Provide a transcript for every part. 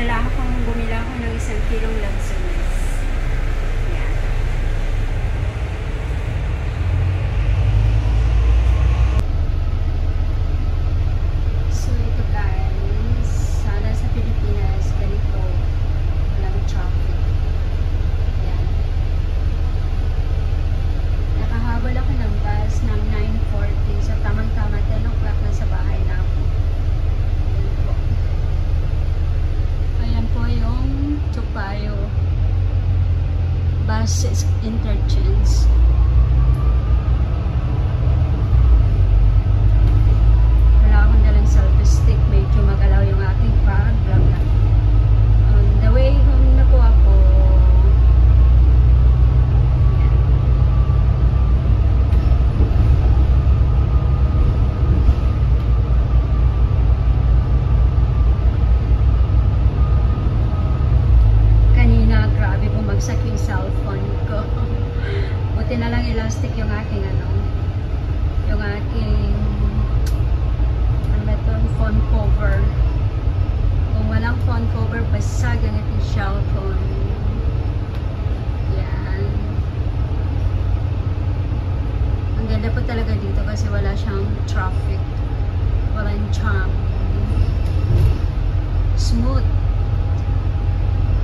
Nadala akong bumila ako ng 1 kilong lansones. Yan. So ito guys, sana sa Pilipinas ganito walang traffic. Yan. Nakahabol ako ng bus ng 9:40. So tamang-tama 10 o'clock na sa bahay na ako. Ayan po yung Chupayo bus interchange. Wala akong dalang selfie stick, medyo magalaw yung aking pag vlog na. On the way home na po ako. Ayan. Kanina grabe bumagsak yung cellphone ko. Buti na lang elastic yung aking yung aking phone cover. Kung walang phone cover, basag ang ating cellphone. Yan. Ang ganda po talaga dito kasi wala siyang traffic. Walang jam. Smooth.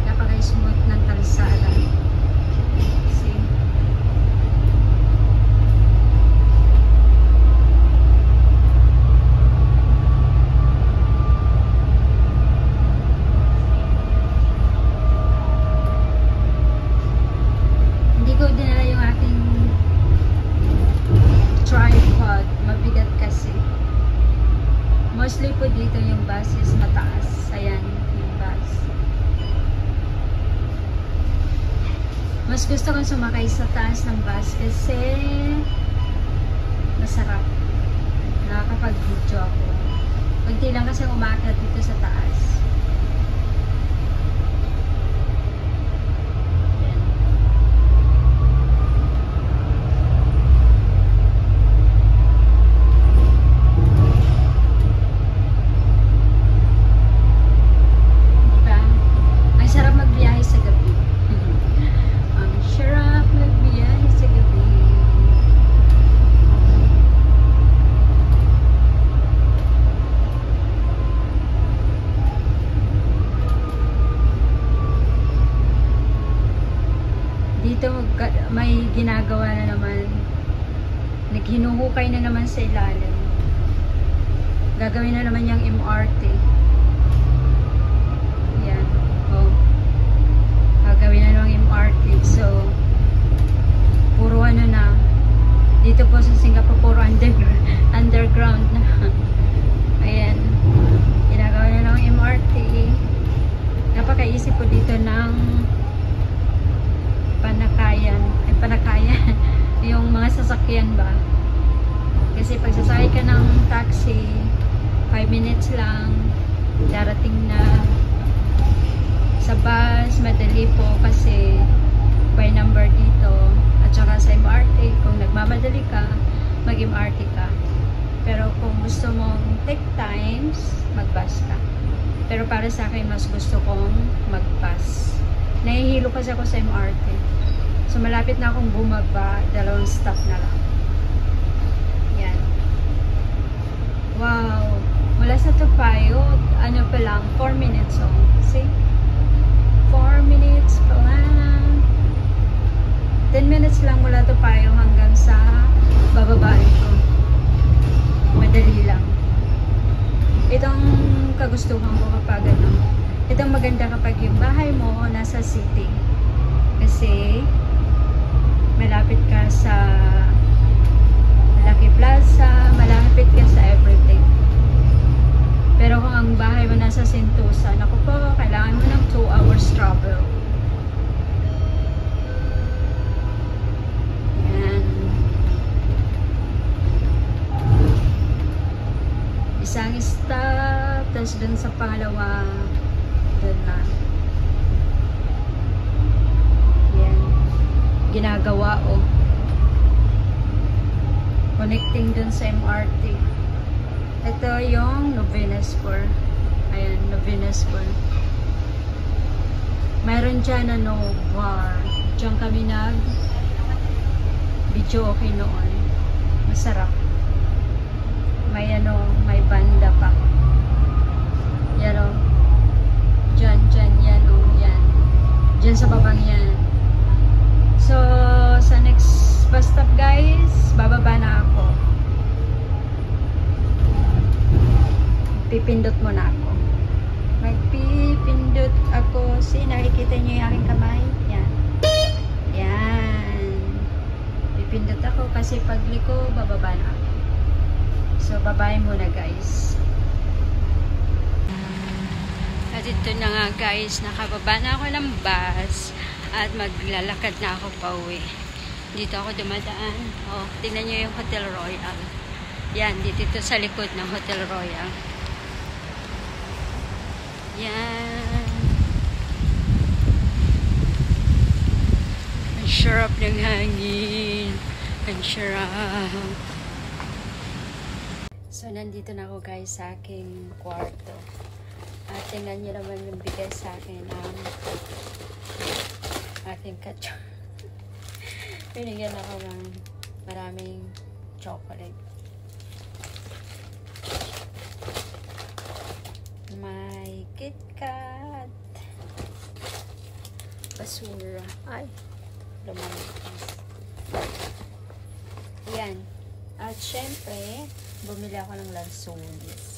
Napaka-smooth ng kalsada. See? Hindi ko dinala yung aking tripod. Mabigat kasi. Mostly po dito yung bus is mataas. Ayan, yung bus. Mas gusto kong sumakay sa taas ng bus kasi masarap. Nakakapag-video ako. Kunti lang kasi umakyat dito sa taas. Ayan. Diba? Ang sarap magbiyahe sa gabi. Ang sarap magbiyahe sa gabi. Dito may ginagawa na naman. Naghinuhukay na naman sa ilalim. Gagawin na naman yung MRT. Yan. Oh. Gagawin na naman yung MRT. So, puro ano na. Dito po sa Singapore, puro underground na. Ayan. Ginagawa na naman yung MRT. Napakaisip po dito ng panakayan. Yung mga sasakyan ba. Kasi pag sasakay ka ng taxi, 5 minutes lang, darating na. Sa bus, madali po kasi by number dito. At saka sa MRT, kung nagmamadali ka, mag-MRT ka. Pero kung gusto mong take times, mag-bus ka. Pero para sa akin, mas gusto kong mag-bus. Nahihilo kasi ako sa MRT. So, malapit na akong bumaba. 2 stop na lang. Yan. Wow. Mula sa Topayo, ano pa lang, 4 minutes. Oh. See? 4 minutes pa lang. 10 minutes lang mula Topayo hanggang sa bababaan ko. Madali lang. Itong kagustuhan ko kapag itong maganda kapag yung bahay mo nasa city. Kasi malapit ka sa Lucky Plaza, malapit ka sa everything. Pero kung ang bahay mo nasa Sentosa, naku po, kailangan mo ng 2 hours travel. Yan. Isang stop, tapos dun sa pangalawa, dun na. Yan. Ginagawa o. Connecting dun sa MRT. Ito yung Novena Square. Ayan, Novena Square. mayroon dyan bar. Diyan kami video okay noon. Masarap. May may banda pa. Yan Diyan, yan yan. Diyan sa babang yan. So, sa next bus stop guys, bababa na ako. Pipindot muna ako. Magpipindot ako. Nakikita niyo yung aking kamay? Yan. Yan. Pipindot ako kasi pagliko, bababa na ako. So, babae muna guys. At ito na nga guys, nakababa na ako ng bus at maglalakad na ako pa uwi. Dito ako dumadaan. Oh, tingnan niyo yung Hotel Royal. Yan, dito sa likod ng Hotel Royal. Yan. Ang sarap ng hangin. Ang sarap. So, nandito na ako guys sa aking kwarto. At tingnan nyo naman yung bigay sa akin ng aking kachor. Binigyan ako ng maraming chocolate. May KitKat. Basura. Ay, lumakas. Yan. At syempre, bumili ako ng lansones.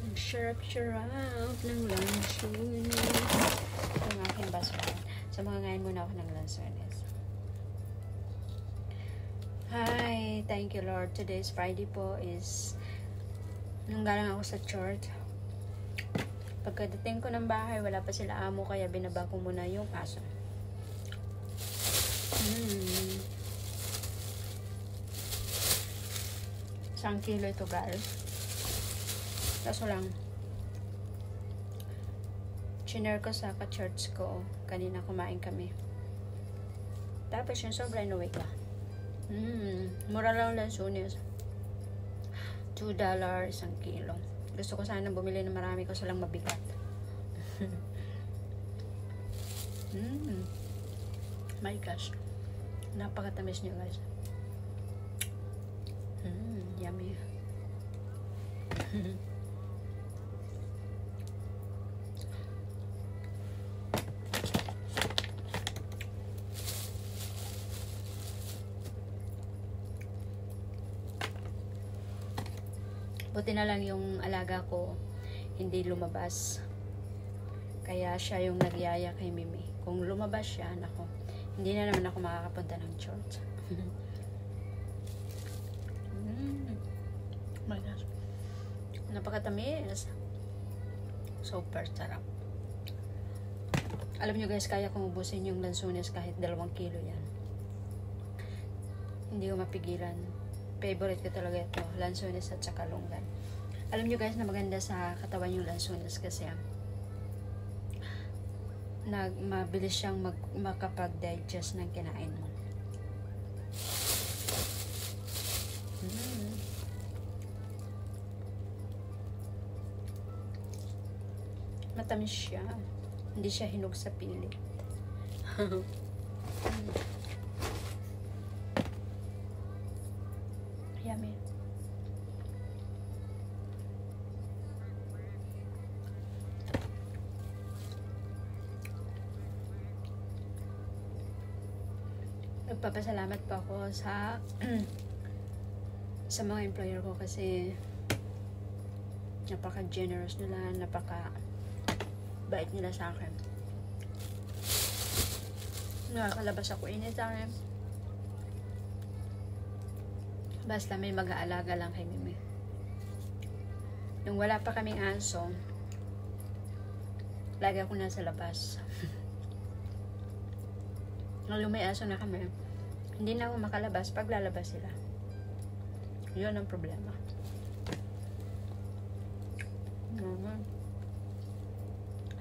Ang sarap-sarap ng lansones. Ito ang aking basura. So, mga ngayon muna ako ng lansones. Hi! Thank you, Lord. Today's Friday po is nung galing ako sa church. Pagkadating ko ng bahay, wala pa sila amo, kaya binaba ko muna yung aso. Isang kilo ito guys. Kaso lang, chinare ko sa ka-church ko. Kanina kumain kami. Tapos yung sobra inuwi ko. Mura lang lansones. $2 isang kilo. Gusto ko sana bumili ng marami ko lang mabigat. My gosh. Napakatamis niyo guys. Yummy. Buti na lang yung alaga ko hindi lumabas. Kaya siya yung nagyaya kay Mimi. Kung lumabas siya, nako, hindi na naman ako makakapunta ng church. My gosh. Napakatamis. Super sarap. Alam nyo guys, kaya kong ubusin yung lansones kahit 2 kilo yan. Hindi ko mapigilan. Favorite ko talaga ito, lansones at saka longgan. Alam nyo guys na maganda sa katawan yung lansones kasi mabilis siyang makapag-digest ng kinain mo. Matamis siya. Hindi siya hinog sa pilit. Yummy. Nagpapasalamat po ako sa sa mga employer ko kasi napaka-generous nila, napaka-bait nila sa akin. Nakakalabas ako anytime. Basta may mag-aalaga lang kay Mimi. Nung wala pa kaming aso, lagi ako nasa labas. Nung may aso na kami, hindi na ako makalabas pag lalabas sila. Yun ang problema.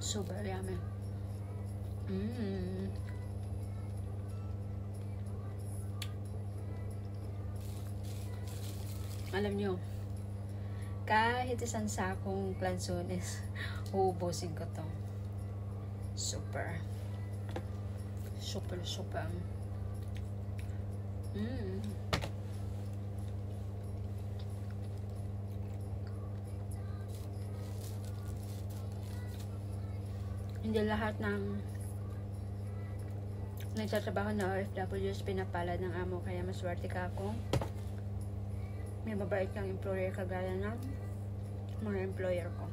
Super yummy. Alam nyo, kahit isang sakong lansones, uubusin ko to. Super. Super. Hindi lahat ng nagtatrabaho na OFWs pinapalad ng amo, kaya maswerte ka kung may mabait kang employer kagaya ng mga employer ko.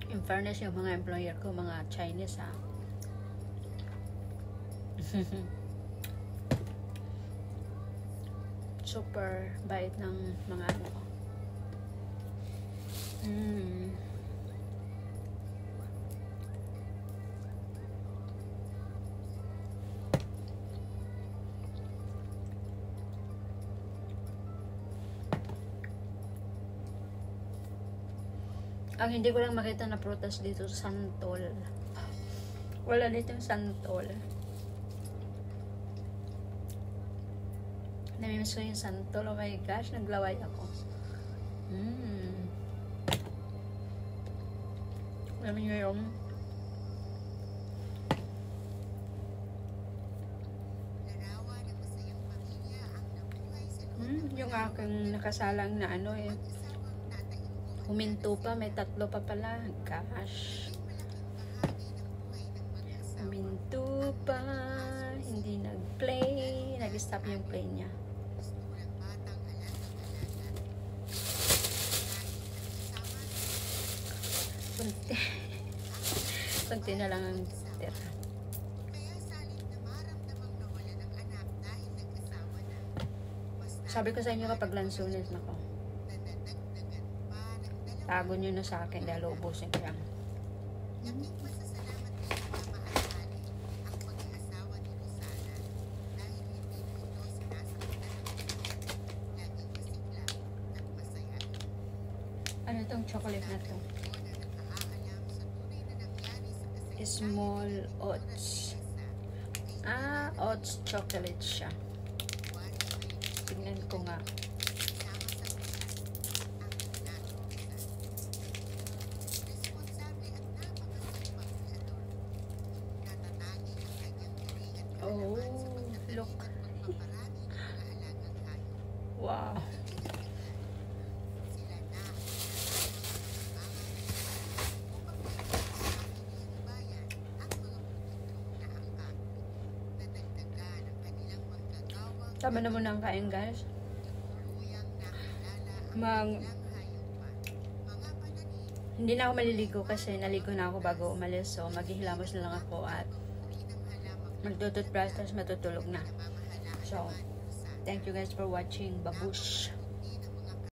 In fairness, yung mga employer ko, mga Chinese ha. Super bait ng mga ano ko. Ang hindi ko lang makita na prutas dito, santol. Wala dito yung santol. Namimiss ko yung santol. Oh my gosh, naglaway ako. Alam niyo yung yung aking nakasalang na ano eh. Huminto pa, may 3 pa pala. Gosh. Huminto pa, hindi nag-play. Nag-stop yung play niya. Kunti na lang ang tira. Sabi ko sa inyo kapag lansunis na ko, tago nyo na sa akin dahil ubusin ko yan. Ano itong chocolate na to? Small oats. Oats chocolate siya. Tingnan ko nga. Oh, look. Wow. Tama na muna ang kain, guys. Hindi na ako maliligo kasi naligo na ako bago umalis. So, maghihilamos na lang ako at magtututbrush tapos matutulog na. So, thank you guys for watching. Babush!